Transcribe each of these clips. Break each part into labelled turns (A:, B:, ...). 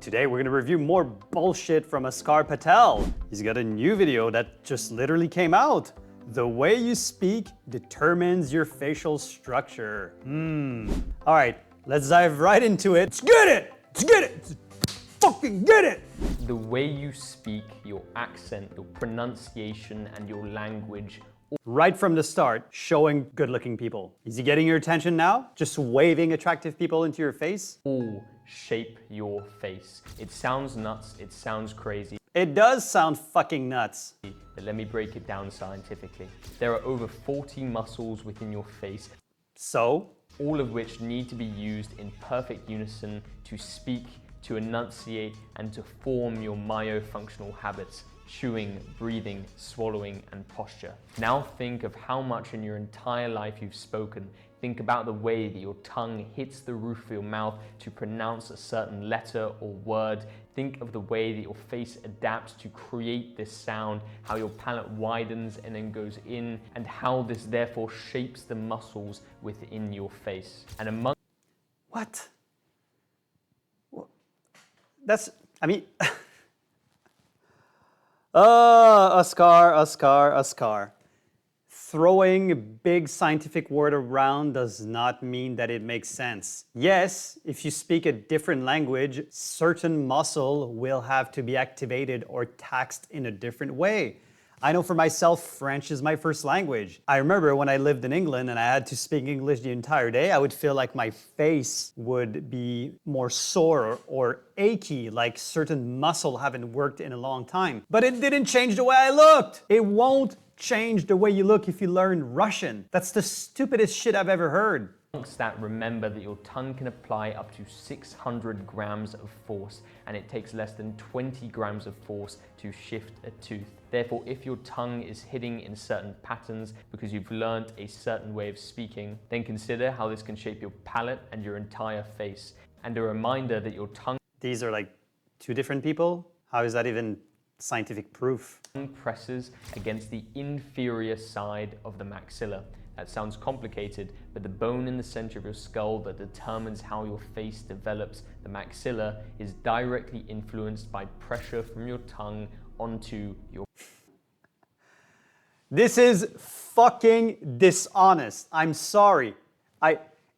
A: Today we're gonna review more bullshit from Oscar Patel. He's got a new video that just literally came out. The way you speak determines your facial structure. All right, let's dive right into it. Let's get it! Let's get it! Let's fucking get it!
B: The way you speak, your accent, your pronunciation, and your language.
A: Right from the start, showing good-looking people. Is he getting your attention now? Just waving attractive people into your face?
B: All shape your face. It sounds nuts, it sounds crazy.
A: It does sound fucking nuts.
B: But let me break it down scientifically. There are over 40 muscles within your face,
A: So?
B: all of which need to be used in perfect unison to speak, to enunciate, and to form your myofunctional habits: chewing, breathing, swallowing, and posture. Now think of how much in your entire life you've spoken. Think about the way that your tongue hits the roof of your mouth to pronounce a certain letter or word. Think of the way that your face adapts to create this sound, how your palate widens and then goes in, and how this therefore shapes the muscles within your face. And among
A: What? That's, I mean... Oscar. Throwing a big scientific word around does not mean that it makes sense. Yes, if you speak a different language, certain muscle will have to be activated or taxed in a different way. I know for myself, French is my first language. I remember when I lived in England and I had to speak English the entire day, I would feel like my face would be more sore or achy, like certain muscle haven't worked in a long time. But it didn't change the way I looked. It won't change the way you look if you learn Russian. That's the stupidest shit I've ever heard.
B: amongst that, remember that your tongue can apply up to 600 grams of force, and it takes less than 20 grams of force to shift a tooth. Therefore, if your tongue is hitting in certain patterns because you've learned a certain way of speaking, then consider how this can shape your palate and your entire face. And a reminder that your tongue
A: These are like two different people? How is that even scientific proof?
B: presses against the inferior side of the maxilla. That sounds complicated, but the bone in the center of your skull that determines how your face develops, the maxilla, is directly influenced by pressure from your tongue onto your...
A: This is fucking dishonest. I'm sorry.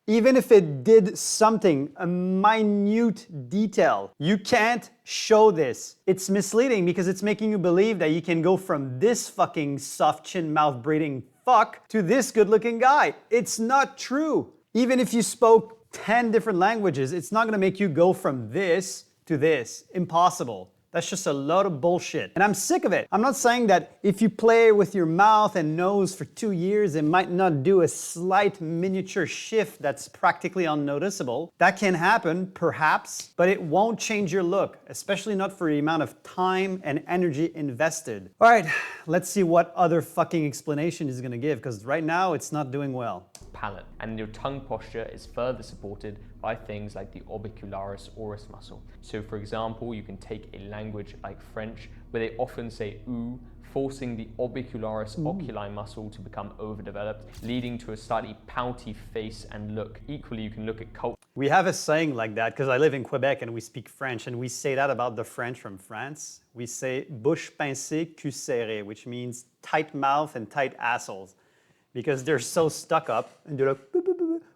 A: Even if it did something, a minute detail, you can't show this. It's misleading because it's making you believe that you can go from this fucking soft chin mouth breathing fuck to this good looking guy. It's not true. Even if you spoke 10 different languages, it's not gonna make you go from this to this. Impossible. That's just a lot of bullshit. And I'm sick of it. I'm not saying that if you play with your mouth and nose for 2 years, it might not do a slight miniature shift that's practically unnoticeable. That can happen, perhaps, but it won't change your look, especially not for the amount of time and energy invested. All right, let's see what other fucking explanation he's gonna give, because right now it's not doing well.
B: palate, and your tongue posture is further supported by things like the orbicularis oris muscle. So for example, you can take a language like French where they often say oo, forcing the orbicularis oculi muscle to become overdeveloped, leading to a slightly pouty face and look. Equally, you can look at culture.
A: We have a saying like that because I live in Quebec and we speak French, and we say that about the French from France. We say bouche pincée, cul serré, which means tight mouth and tight assholes. Because they're so stuck up, and they're like,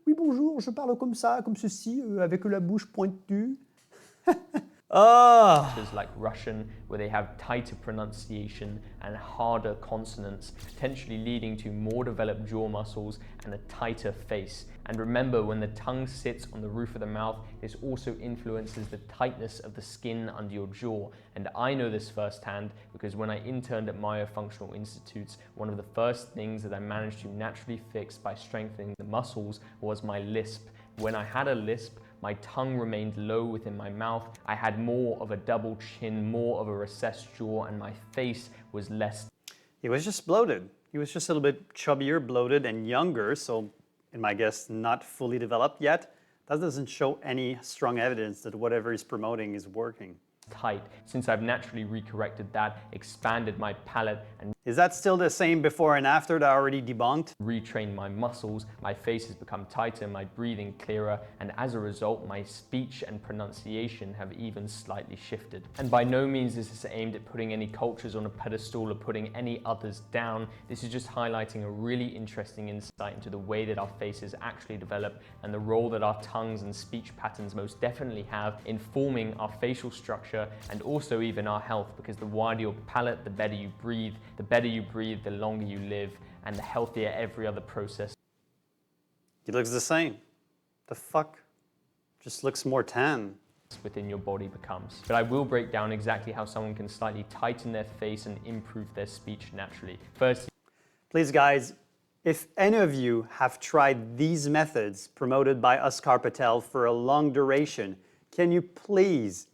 A: oui bonjour, je parle comme ça, comme ceci, avec la bouche pointue.
B: Like Russian, where they have tighter pronunciation and harder consonants, potentially leading to more developed jaw muscles and a tighter face. And remember, when the tongue sits on the roof of the mouth, this also influences the tightness of the skin under your jaw. And I know this firsthand because when I interned at myofunctional institutes, one of the first things that I managed to naturally fix by strengthening the muscles was my lisp. When I had a lisp, my tongue remained low within my mouth. I had more of a double chin, more of a recessed jaw, and my face was less.
A: He was just bloated. He was just a little bit chubbier, bloated, and younger, so in my guess, not fully developed yet. That doesn't show any strong evidence that whatever he's promoting is working.
B: Tight. Since I've naturally recorrected that, expanded my palate, and
A: Is that still the same before and after that I already debunked?
B: Retrain my muscles, my face has become tighter, my breathing clearer, and as a result, my speech and pronunciation have even slightly shifted. And by no means is this aimed at putting any cultures on a pedestal or putting any others down. This is just highlighting a really interesting insight into the way that our faces actually develop and the role that our tongues and speech patterns most definitely have in forming our facial structure and also even our health, because the wider your palate, the better you breathe, the longer you live, and the healthier every other process
A: He looks the same. The fuck? Just looks more tan.
B: within your body becomes. But I will break down exactly how someone can slightly tighten their face and improve their speech naturally. First,
A: Please guys, if any of you have tried these methods promoted by Oscar Patel for a long duration, can you please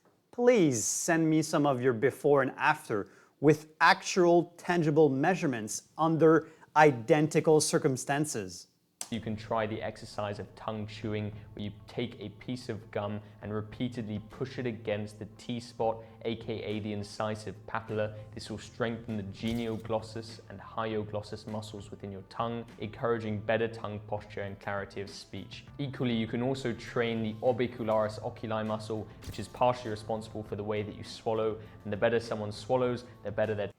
A: send me some of your before and after with actual tangible measurements under identical circumstances?
B: you can try the exercise of tongue chewing, where you take a piece of gum and repeatedly push it against the T-spot, aka the incisive papilla. This will strengthen the genioglossus and hyoglossus muscles within your tongue, encouraging better tongue posture and clarity of speech. Equally, you can also train the orbicularis oculi muscle, which is partially responsible for the way that you swallow, and the better someone swallows, the better their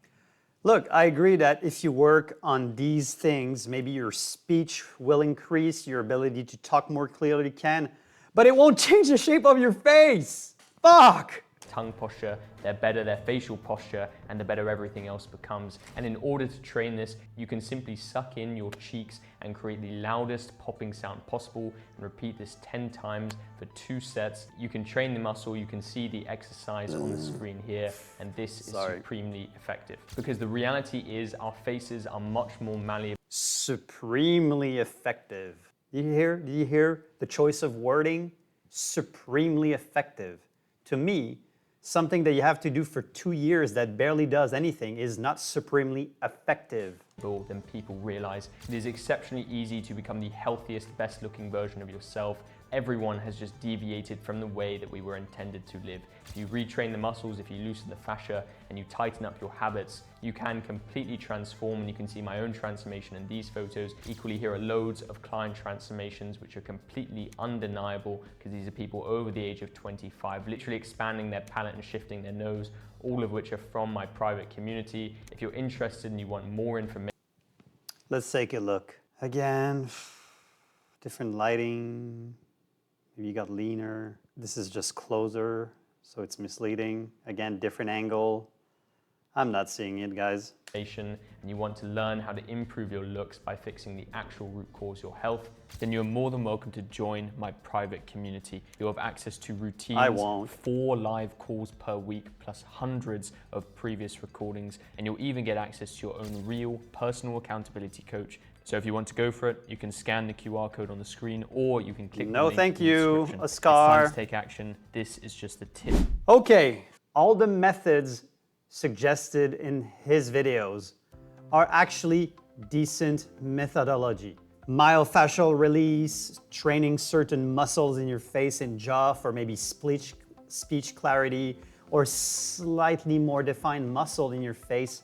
A: Look, I agree that if you work on these things, maybe your speech will increase, your ability to talk more clearly can, but it won't change the shape of your face. Fuck!
B: tongue posture, the better their facial posture, and the better everything else becomes. And in order to train this, you can simply suck in your cheeks and create the loudest popping sound possible, and repeat this 10 times for 2 sets. You can train the muscle, you can see the exercise on the screen here, and this is supremely effective. Because the reality is our faces are much more malleable.
A: Supremely effective. Do you hear the choice of wording? Supremely effective. To me, something that you have to do for 2 years that barely does anything is not supremely effective.
B: Than people realize. It is exceptionally easy to become the healthiest, best looking version of yourself. Everyone has just deviated from the way that we were intended to live. If you retrain the muscles, if you loosen the fascia, and you tighten up your habits, you can completely transform, and you can see my own transformation in these photos. Equally, here are loads of client transformations which are completely undeniable, because these are people over the age of 25, literally expanding their palate and shifting their nose, all of which are from my private community. If you're interested and you want more information,
A: let's take a look. Again, different lighting. Maybe you got leaner. This is just closer, so it's misleading. Again, different angle. I'm not seeing it, guys.
B: and you want to learn how to improve your looks by fixing the actual root cause, your health, then you're more than welcome to join my private community. You'll have access to routines,
A: I won't.
B: 4 live calls per week, plus hundreds of previous recordings, and you'll even get access to your own real personal accountability coach. So if you want to go for it, you can scan the QR code on the screen, or you can click the link
A: thank
B: in the
A: you,
B: description.
A: Oscar.
B: It's time to take action. This is just the tip.
A: Okay, all the methods suggested in his videos are actually decent methodology. Myofascial release, training certain muscles in your face and jaw for maybe speech clarity, or slightly more defined muscle in your face,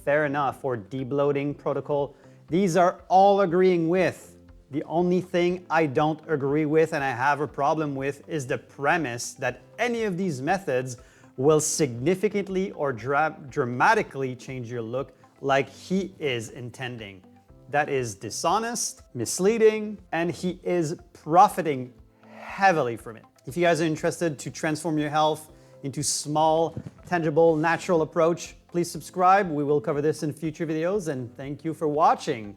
A: fair enough, or debloating protocol. These are all agreeing with. The only thing I don't agree with and I have a problem with is the premise that any of these methods will significantly or dramatically change your look like he is intending. That is dishonest, misleading, and he is profiting heavily from it. If you guys are interested to transform your health into small, tangible, natural approach, please subscribe. We will cover this in future videos, and thank you for watching.